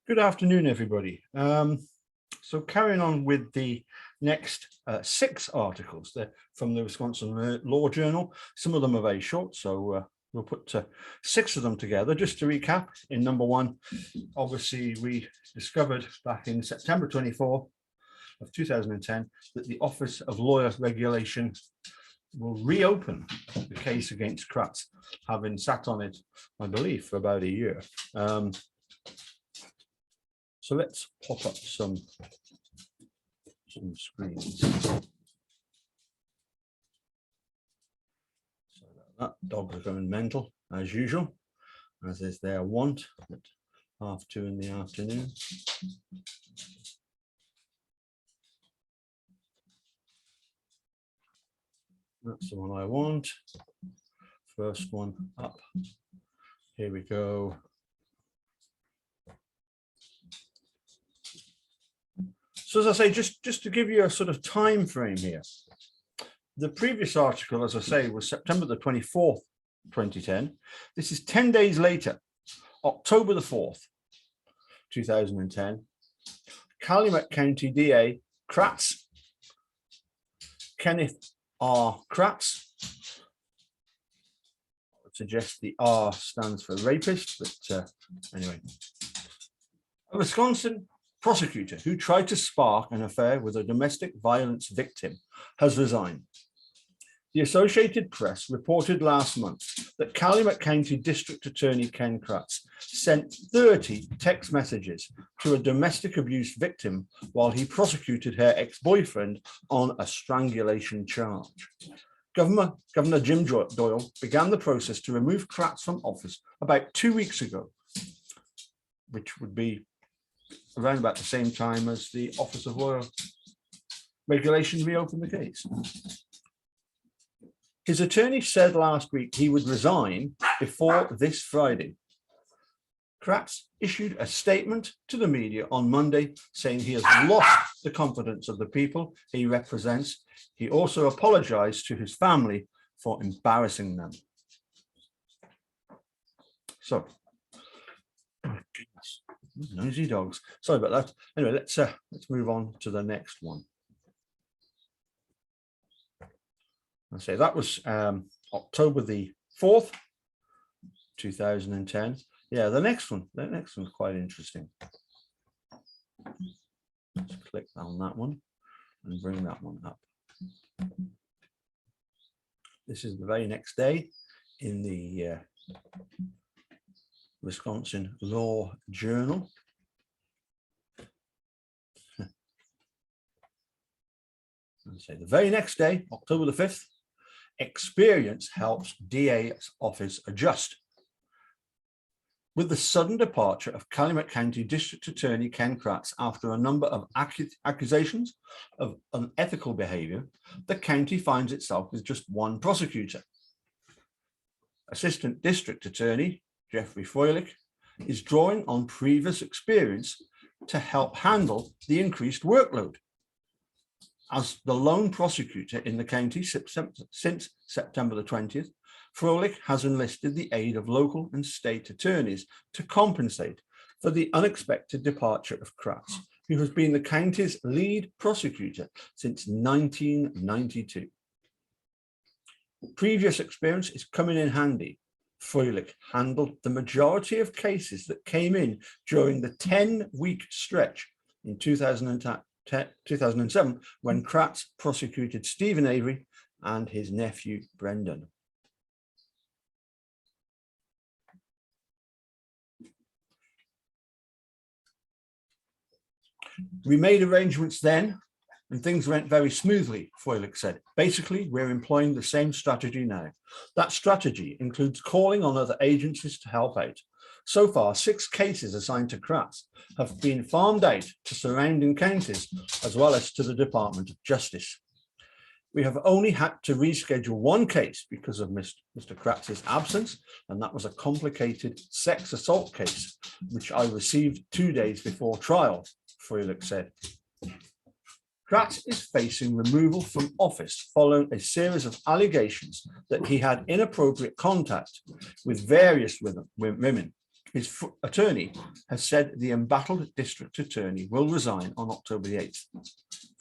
Good afternoon, everybody. So carrying on with the next 6 articles from the Wisconsin Law Journal. Some of them are very short, so we'll put 6 of them together. Just to recap, in number 1, obviously we discovered back in September 24 of 2010 that the Office of Lawyer Regulation will reopen the case against Kratz, having sat on it, I believe, for about a year. So let's pop up some screens. So that dogs are going mental as usual, as is their wont at 2:30 in the afternoon. That's the one I want. First one up. Here we go. So as I say, just to give you a sort of time frame here, the previous article, as I say, was September the 24th, 2010. This is 10 days later, October the 4th, 2010. Calumet County DA Kratz, Kenneth R. Kratz. I would suggest the R stands for rapist, but anyway. A Wisconsin prosecutor who tried to spark an affair with a domestic violence victim has resigned. The Associated Press reported last month that Calumet County District Attorney Ken Kratz sent 30 text messages to a domestic abuse victim while he prosecuted her ex-boyfriend on a strangulation charge. Governor Jim Doyle began the process to remove Kratz from office about 2 weeks ago, which would be around about the same time as the Office of Lawyer Regulation reopened the case. His attorney said last week he would resign before this Friday. Kratz issued a statement to the media on Monday saying he has lost the confidence of the people he represents. He also apologized to his family for embarrassing them. So, oh goodness. Noisy dogs. Sorry about that. Anyway, let's move on to the next one. I say that was October the 4th, 2010. Yeah, the next one's quite interesting. Let's click on that one and bring that one up. This is the very next day in the Wisconsin Law Journal. And say the very next day, October the 5th, experience helps DA's office adjust. With the sudden departure of Calumet County District Attorney Ken Kratz after a number of accusations of unethical behavior, the county finds itself with just one prosecutor. Assistant District Attorney Jeffrey Froelich is drawing on previous experience to help handle the increased workload. As the lone prosecutor in the county since September the 20th, Froelich has enlisted the aid of local and state attorneys to compensate for the unexpected departure of Kratz, who has been the county's lead prosecutor since 1992. Previous experience is coming in handy. Froelich handled the majority of cases that came in during the 10-week stretch in 2007 when Kratz prosecuted Stephen Avery and his nephew Brendan. We made arrangements then and things went very smoothly, Froelich said. Basically, we're employing the same strategy now. That strategy includes calling on other agencies to help out. So far, 6 cases assigned to Kratz have been farmed out to surrounding counties, as well as to the Department of Justice. We have only had to reschedule 1 case because of Mr. Kratz's absence, and that was a complicated sex assault case, which I received 2 days before trial, Froelich said. Kratz is facing removal from office following a series of allegations that he had inappropriate contact with various women. His attorney has said the embattled district attorney will resign on October the 8th.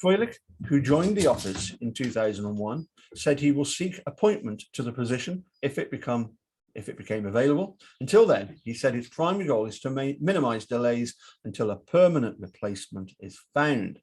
Froelich, who joined the office in 2001, said he will seek appointment to the position if it became available. Until then, he said his primary goal is to minimize delays until a permanent replacement is found.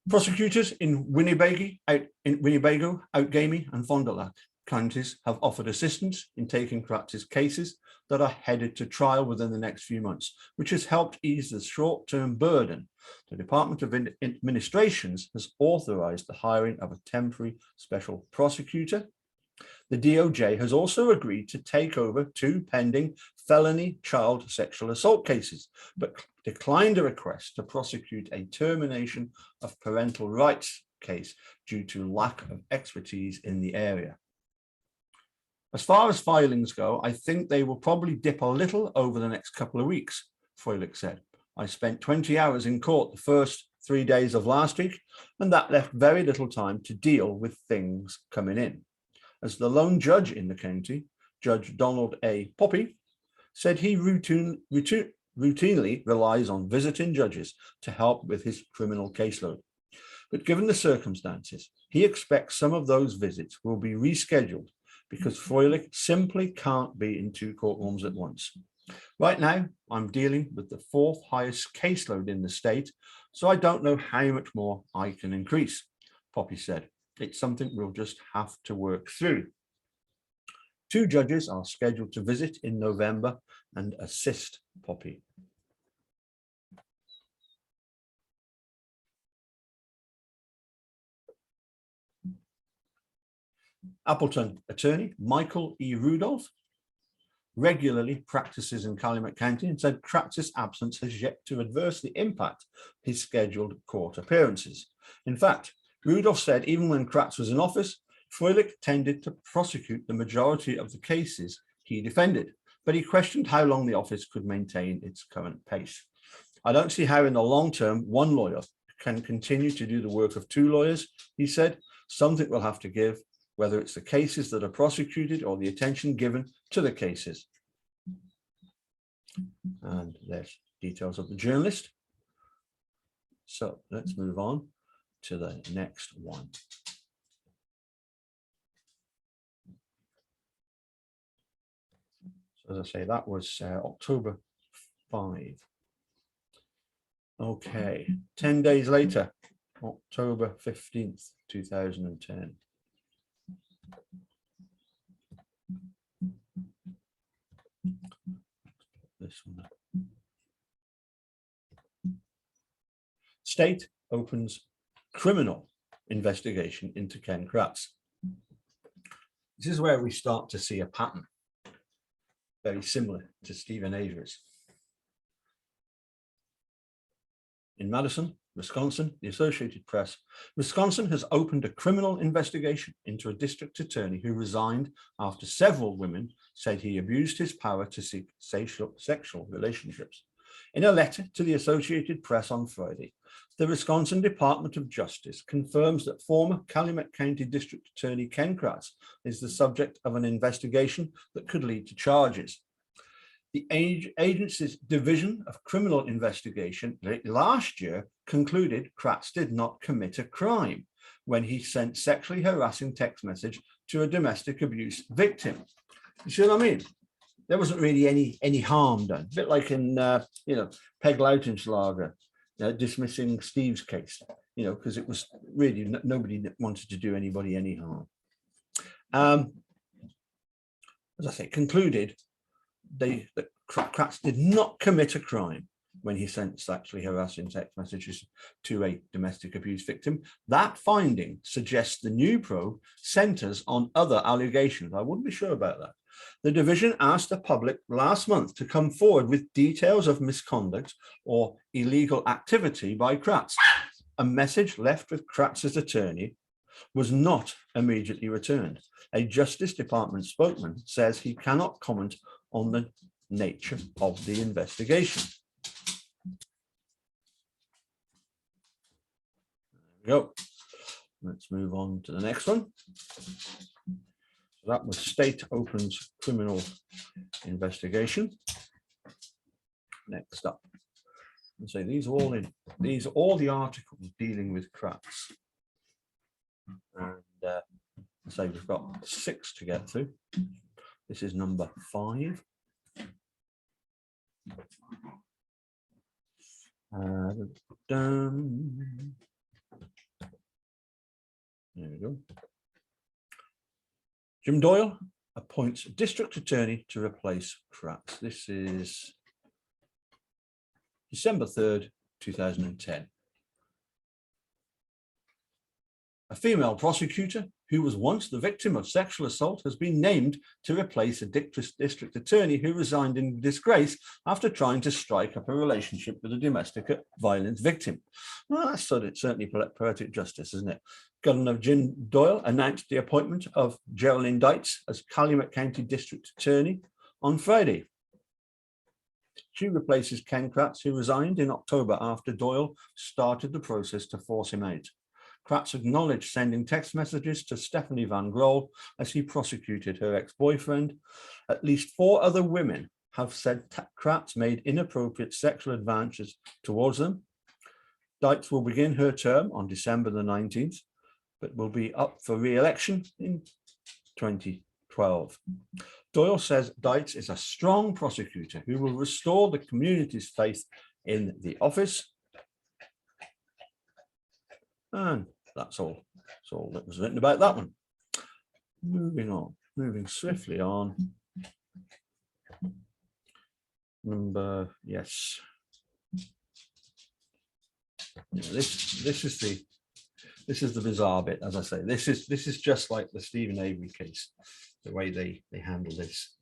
Prosecutors in Winnebago, Outgamey and Fond du Lac counties have offered assistance in taking Kratz's cases that are headed to trial within the next few months, which has helped ease the short-term burden. The Department of Administrations has authorized the hiring of a temporary special prosecutor. The DOJ has also agreed to take over 2 pending felony child sexual assault cases, but declined a request to prosecute a termination of parental rights case due to lack of expertise in the area. As far as filings go, I think they will probably dip a little over the next couple of weeks, Froelich said. I spent 20 hours in court the first 3 days of last week, and that left very little time to deal with things coming in. As the lone judge in the county, Judge Donald A. Poppy, said he routinely relies on visiting judges to help with his criminal caseload. But given the circumstances, he expects some of those visits will be rescheduled because Froelich simply can't be in 2 courtrooms at once. Right now, I'm dealing with the 4th highest caseload in the state, so I don't know how much more I can increase, Poppy said. It's something we'll just have to work through. 2 judges are scheduled to visit in November and assist Poppy. Appleton attorney Michael E. Rudolph regularly practices in Calumet County and said Kratz's absence has yet to adversely impact his scheduled court appearances. In fact, Rudolph said even when Kratz was in office, Froelich tended to prosecute the majority of the cases he defended, but he questioned how long the office could maintain its current pace. I don't see how in the long term 1 lawyer can continue to do the work of 2 lawyers, he said. Something will have to give, whether it's the cases that are prosecuted or the attention given to the cases. And there's details of the journalist. So let's move on to the next one. So as I say, that was October 5. Okay, 10 days later, October 15th, 2010. This one. State opens criminal investigation into Ken Kratz. This is where we start to see a pattern, very similar to Stephen Avery's. In Madison, Wisconsin, the Associated Press, Wisconsin has opened a criminal investigation into a district attorney who resigned after several women said he abused his power to seek sexual relationships. In a letter to the Associated Press on Friday, the Wisconsin Department of Justice confirms that former Calumet County District Attorney Ken Kratz is the subject of an investigation that could lead to charges. The agency's Division of Criminal Investigation last year concluded Kratz did not commit a crime when he sent sexually harassing text message to a domestic abuse victim. You see what I mean? There wasn't really any harm done. A bit like in Peg Lautenschlager dismissing Steve's case, because it was really nobody wanted to do anybody any harm. As I say, concluded that Kratz did not commit a crime when he sent sexually harassing text messages to a domestic abuse victim. That finding suggests the new probe centers on other allegations. I wouldn't be sure about that. The division asked the public last month to come forward with details of misconduct or illegal activity by Kratz. A message left with Kratz's attorney was not immediately returned. A Justice Department spokesman says he cannot comment on the nature of the investigation. There we go. Let's move on to the next one. So that was state opens criminal investigation. Next up, and say these are all the articles dealing with Kratz. And so we've got 6 to get through. This is number 5. There we go. Jim Doyle appoints district attorney to replace Kratz. This is December 3rd, 2010. A female prosecutor who was once the victim of sexual assault has been named to replace a district attorney who resigned in disgrace after trying to strike up a relationship with a domestic violence victim. Well, that's certainly poetic justice, isn't it? Governor Jim Doyle announced the appointment of Geraldine Deitz as Calumet County District Attorney on Friday. She replaces Ken Kratz, who resigned in October after Doyle started the process to force him out. Kratz acknowledged sending text messages to Stephanie Van Grohl as he prosecuted her ex-boyfriend. At least 4 other women have said Kratz made inappropriate sexual advances towards them. Deitz will begin her term on December the 19th, but will be up for re-election in 2012. Doyle says Deitz is a strong prosecutor who will restore the community's faith in the office. And that's all. That's all that was written about that one. Moving swiftly on. Yes. This is the bizarre bit, as I say. This is just like the Stephen Avery case, the way they handle this.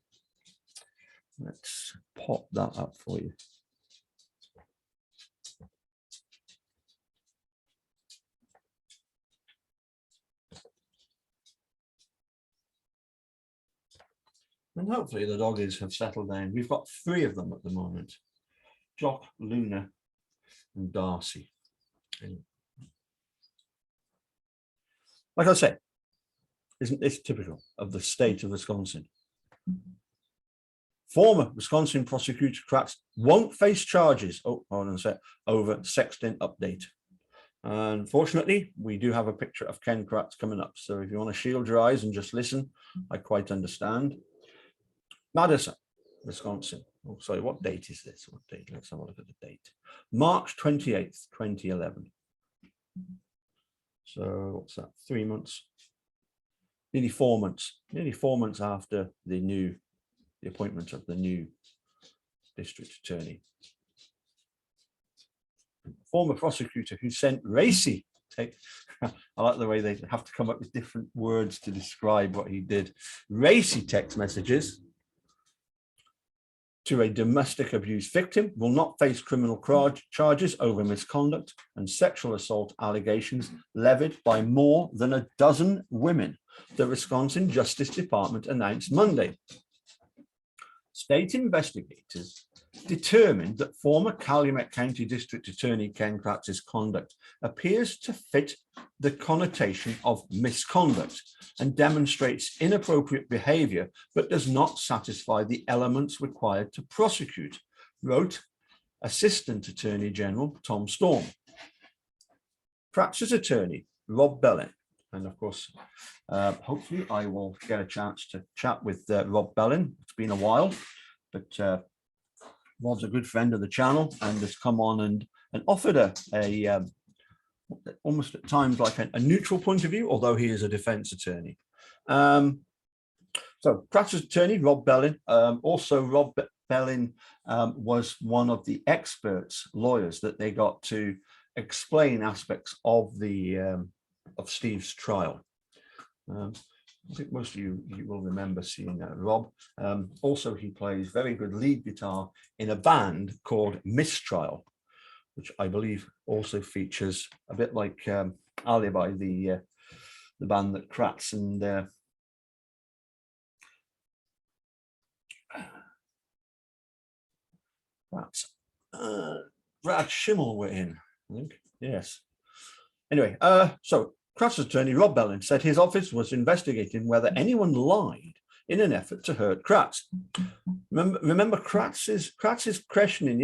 Let's pop that up for you. And hopefully the doggies have settled down. We've got 3 of them at the moment: Jock, Luna, and Darcy. And like I said, isn't this typical of the state of Wisconsin? Former Wisconsin prosecutor Kratz won't face charges over sexting update. Unfortunately, we do have a picture of Ken Kratz coming up. So if you want to shield your eyes and just listen, I quite understand. Madison, Wisconsin. Oh, sorry, what date is this? What date? Let's have a look at the date. March 28th, 2011. So what's that? 3 months, nearly 4 months, after the appointment of the new district attorney. Former prosecutor who sent racy I like the way they have to come up with different words to describe what he did. Racy text messages to a domestic abuse victim will not face criminal charges over misconduct and sexual assault allegations levied by more than a dozen women, the Wisconsin Justice Department announced Monday. State investigators determined that former Calumet County District Attorney Ken Kratz's conduct appears to fit the connotation of misconduct and demonstrates inappropriate behavior, but does not satisfy the elements required to prosecute, wrote Assistant Attorney General Tom Storm. Kratz's attorney, Rob Bellin, and of course, hopefully I will get a chance to chat with Rob Bellin. It's been a while, but Rob's a good friend of the channel and has come on and offered a almost at times like a neutral point of view, although he is a defense attorney. So Kratz's attorney, Rob Bellin, also Rob Bellin was one of the experts, lawyers that they got to explain aspects of the of Steve's trial. I think most of you will remember seeing Rob. Also, he plays very good lead guitar in a band called Mistrial, which I believe also features a bit like Alibi, the band that Kratz and Brad Schimmel were in, I think. Yes. Anyway, so Kratz's attorney, Rob Bellin, said his office was investigating whether anyone lied in an effort to hurt Kratz. Remember Kratz's questioning,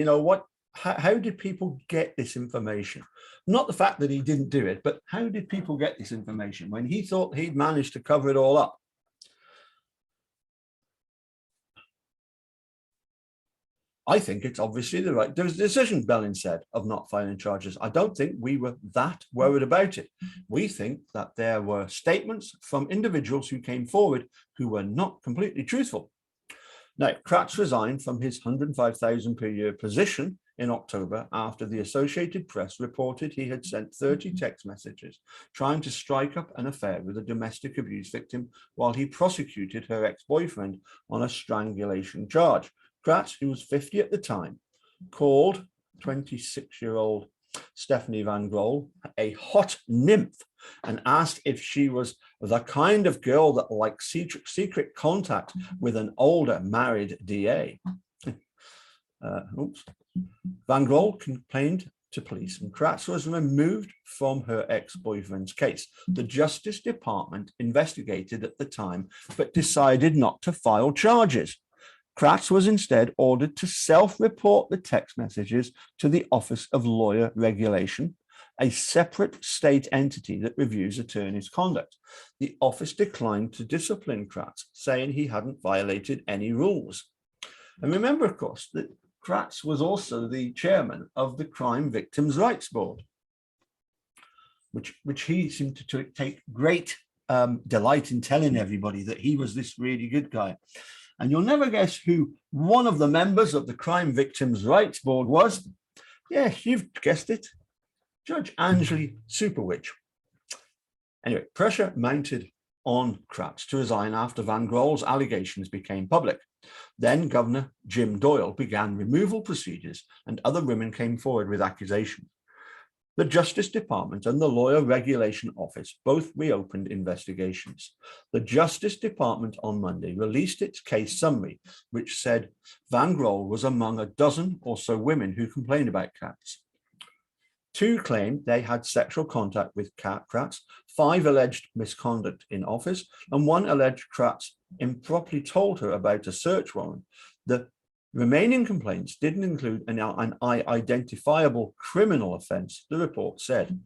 how did people get this information? Not the fact that he didn't do it, but how did people get this information when he thought he'd managed to cover it all up? I think it's obviously the right decision, Bellin said, of not filing charges. I don't think we were that worried about it. We think that there were statements from individuals who came forward who were not completely truthful. Now, Kratz resigned from his $105,000 per year position in October after the Associated Press reported he had sent 30 text messages trying to strike up an affair with a domestic abuse victim while he prosecuted her ex-boyfriend on a strangulation charge. Kratz, who was 50 at the time, called 26-year-old Stephanie Van Groll a hot nymph and asked if she was the kind of girl that liked secret contact with an older married DA. Van Groll complained to police and Kratz was removed from her ex-boyfriend's case. The Justice Department investigated at the time, but decided not to file charges. Kratz was instead ordered to self-report the text messages to the Office of Lawyer Regulation, a separate state entity that reviews attorneys' conduct. The office declined to discipline Kratz, saying he hadn't violated any rules. And remember, of course, that Kratz was also the chairman of the Crime Victims' Rights Board, which he seemed to take great delight in telling everybody that he was this really good guy. And you'll never guess who one of the members of the Crime Victims' Rights Board was. Yeah, you've guessed it. Judge Anjali Superwich. Anyway, pressure mounted on Kratz to resign after Van Groll's allegations became public. Then Governor Jim Doyle began removal procedures and other women came forward with accusations. The Justice Department and the Lawyer Regulation Office both reopened investigations. The Justice Department on Monday released its case summary, which said Van Groll was among a dozen or so women who complained about Kratz. 2 claimed they had sexual contact with Kratz, 5 alleged misconduct in office, and 1 alleged Kratz improperly told her about a search warrant. The remaining complaints didn't include an identifiable criminal offence, the report said.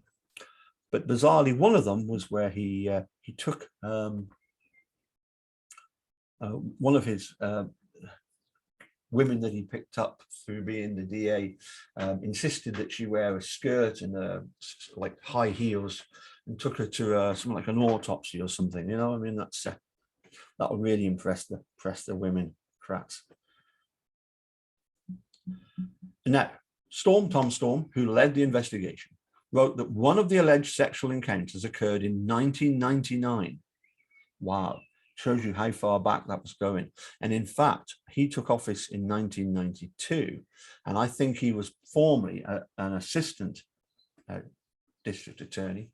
But bizarrely, one of them was where he took one of his women that he picked up through being the DA, insisted that she wear a skirt and like high heels, and took her to something like an autopsy or something. You know, I mean, that would really impress the women, Kratz. Now, Tom Storm, who led the investigation, wrote that one of the alleged sexual encounters occurred in 1999. Wow, shows you how far back that was going. And in fact, he took office in 1992, and I think he was formerly an assistant district attorney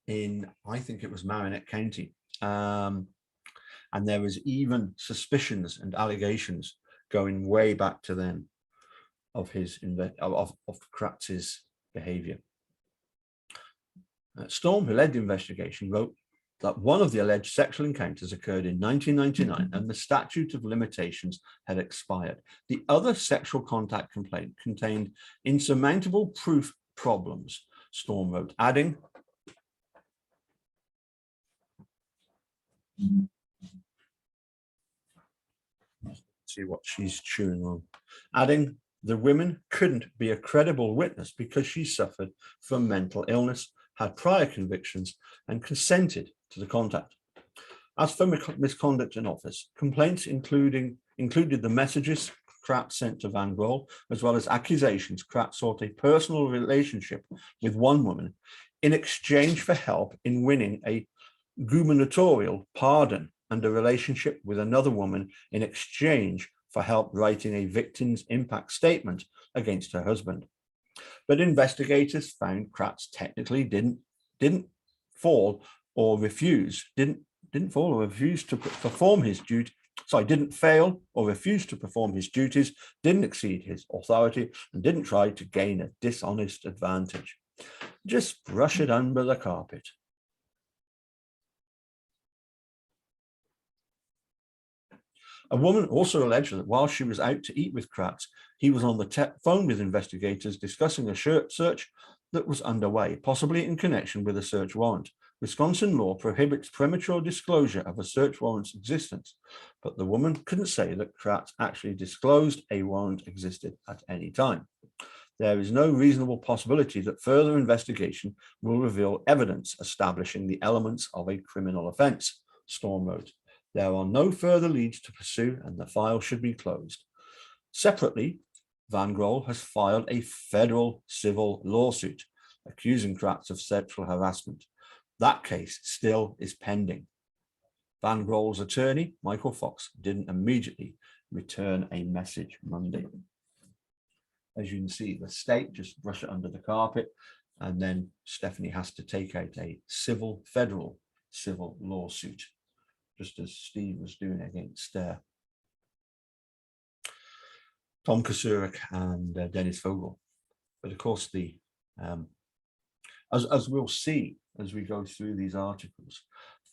in, I think it was Marinette County. And there was even suspicions and allegations going way back to then of Kratz's behavior. Storm, who led the investigation, wrote that one of the alleged sexual encounters occurred in 1999 and the statute of limitations had expired. The other sexual contact complaint contained insurmountable proof problems, Storm wrote, adding, see what she's chewing on, adding, the women couldn't be a credible witness because she suffered from mental illness, had prior convictions, and consented to the contact. As for misconduct in office, complaints included the messages Kratz sent to Van Groll, as well as accusations Kratz sought a personal relationship with one woman in exchange for help in winning a gubernatorial pardon, and a relationship with another woman in exchange for help writing a victim's impact statement against her husband. But investigators found Kratz technically didn't fail or refuse to perform his duty. Sorry, didn't fail or refuse to perform his duties, didn't exceed his authority, and didn't try to gain a dishonest advantage. Just brush it under the carpet. A woman also alleged that while she was out to eat with Kratz, he was on the phone with investigators discussing a search that was underway, possibly in connection with a search warrant. Wisconsin law prohibits premature disclosure of a search warrant's existence, but the woman couldn't say that Kratz actually disclosed a warrant existed at any time. There is no reasonable possibility that further investigation will reveal evidence establishing the elements of a criminal offence, Storm wrote. There are no further leads to pursue and the file should be closed. Separately, Van Grohl has filed a federal civil lawsuit accusing Kratz of sexual harassment. That case still is pending. Van Grohl's attorney, Michael Fox, didn't immediately return a message Monday. As you can see, the state just brush it under the carpet, and then Stephanie has to take out a federal civil lawsuit, just as Steve was doing against Tom Kasurik and Dennis Vogel. But of course, as we'll see as we go through these articles,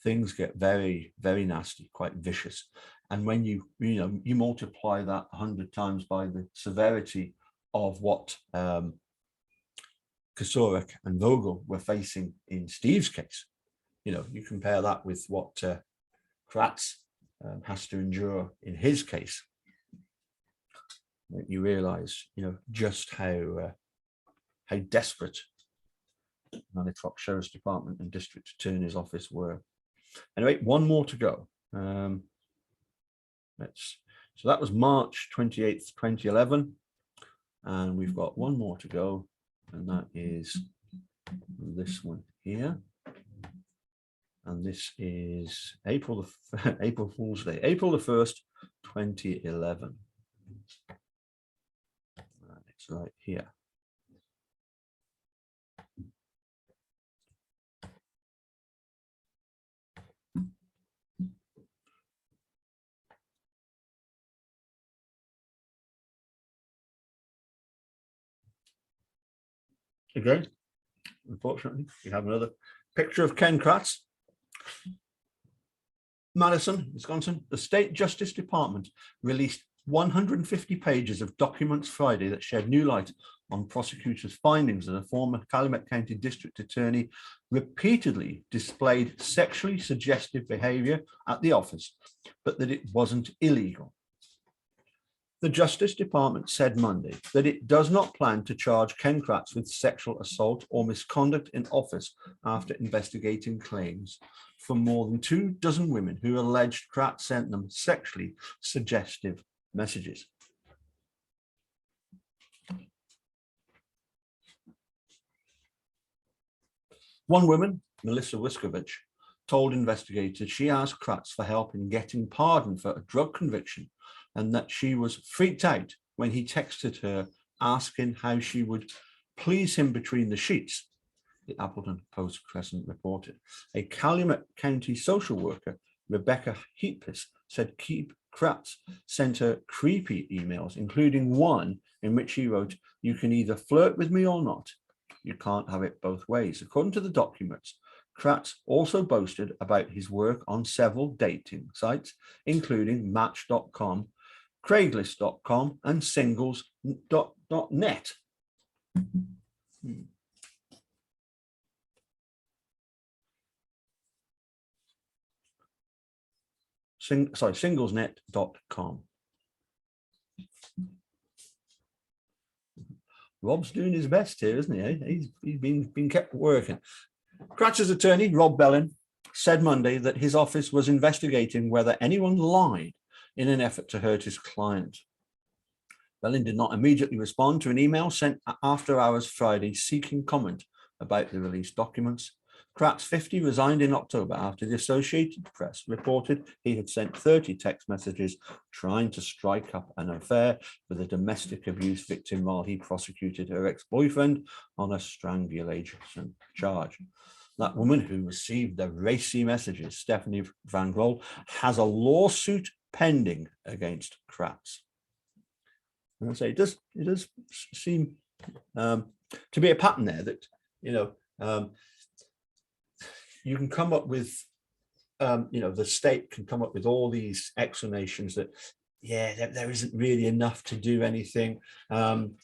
things get very, very nasty, quite vicious. And when you multiply that 100 times by the severity of what Kasurik and Vogel were facing in Steve's case, you compare that with what Kratz has to endure in his case, you realize, just how desperate Manitowoc Sheriff's Department and District Attorney's Office were. Anyway, one more to go. So that was March 28th, 2011. And we've got one more to go, and that is this one here. And this is April Fool's Day, April the 1st, 2011. It's right here. Again, unfortunately, we have another picture of Ken Kratz. Madison, Wisconsin, the State Justice Department released 150 pages of documents Friday that shed new light on prosecutors' findings that a former Calumet County District Attorney repeatedly displayed sexually suggestive behavior at the office, but that it wasn't illegal. The Justice Department said Monday that it does not plan to charge Ken Kratz with sexual assault or misconduct in office after investigating claims from more than 24 women who alleged Kratz sent them sexually suggestive messages. One woman, Melissa Wiskovich, told investigators she asked Kratz for help in getting pardon for a drug conviction, and that she was freaked out when he texted her asking how she would please him between the sheets, the Appleton Post-Crescent reported. A Calumet County social worker, Rebecca Heatless, said Kratz sent her creepy emails, including one in which he wrote, "You can either flirt with me or not. You can't have it both ways." According to the documents, Kratz also boasted about his work on several dating sites, including Match.com, Craigslist.com, and Singles.net. Singlesnet.com. Rob's doing his best here, isn't he? He's been kept working. Kratz's attorney, Rob Bellin, said Monday that his office was investigating whether anyone lied in an effort to hurt his client. Bellin did not immediately respond to an email sent after hours Friday seeking comment about the released documents. Kratz, 50, resigned in October after the Associated Press reported he had sent 30 text messages trying to strike up an affair with a domestic abuse victim while he prosecuted her ex-boyfriend on a strangulation charge. That woman who received the racy messages, Stephanie Van Grohl, has a lawsuit pending against Kratz. And I say it does seem to be a pattern there that you can come up with you know, the state can come up with all these explanations that, yeah, there isn't really enough to do anything. And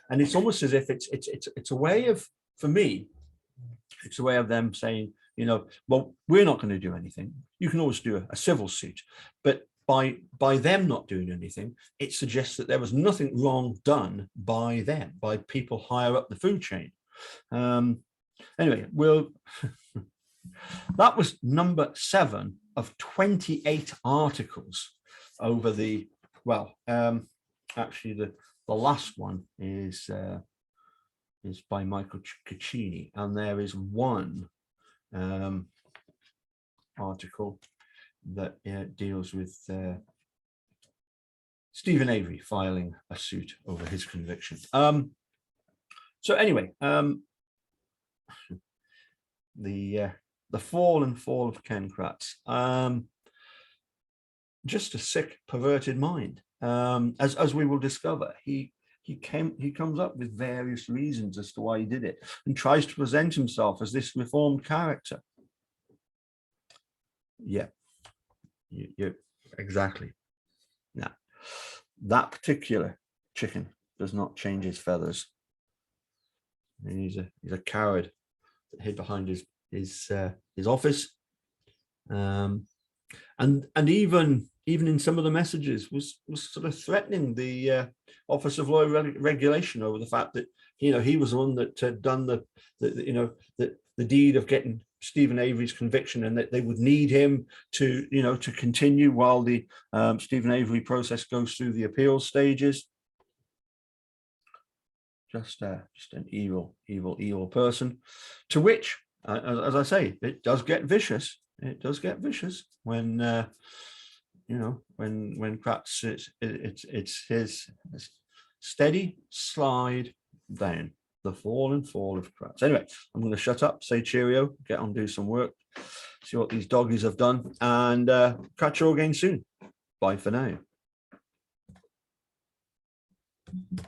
it's almost as if it's a way of, for me, it's a way of them saying, you know, well, we're not going to do anything. You can always do a civil suit, but by them not doing anything, it suggests that there was nothing wrong done by them, by people higher up the food chain. Anyway, that was number 7 of 28 articles over the, well, actually the last one is by Michael Caccini, and there is one article that deals with Stephen Avery filing a suit over his conviction. So anyway, the fall of Ken Kratz, just a sick, perverted mind. As we will discover, he comes up with various reasons as to why he did it, and tries to present himself as this reformed character. Yeah, you exactly. Now, that particular chicken does not change his feathers. He's a coward that hid behind his office, and even in some of the messages was sort of threatening the Office of Law Regulation over the fact that, you know, he was the one that had done the deed of getting Stephen Avery's conviction, and that they would need him to, you know, to continue while the Stephen Avery process goes through the appeal stages. Just an evil person, to which, as I say, it does get vicious. It does get vicious when you know, when Kratz, it's his steady slide down, the fall of Kratz. Anyway, I'm going to shut up, say cheerio, get on, do some work, see what these doggies have done, and catch you all again soon. Bye for now.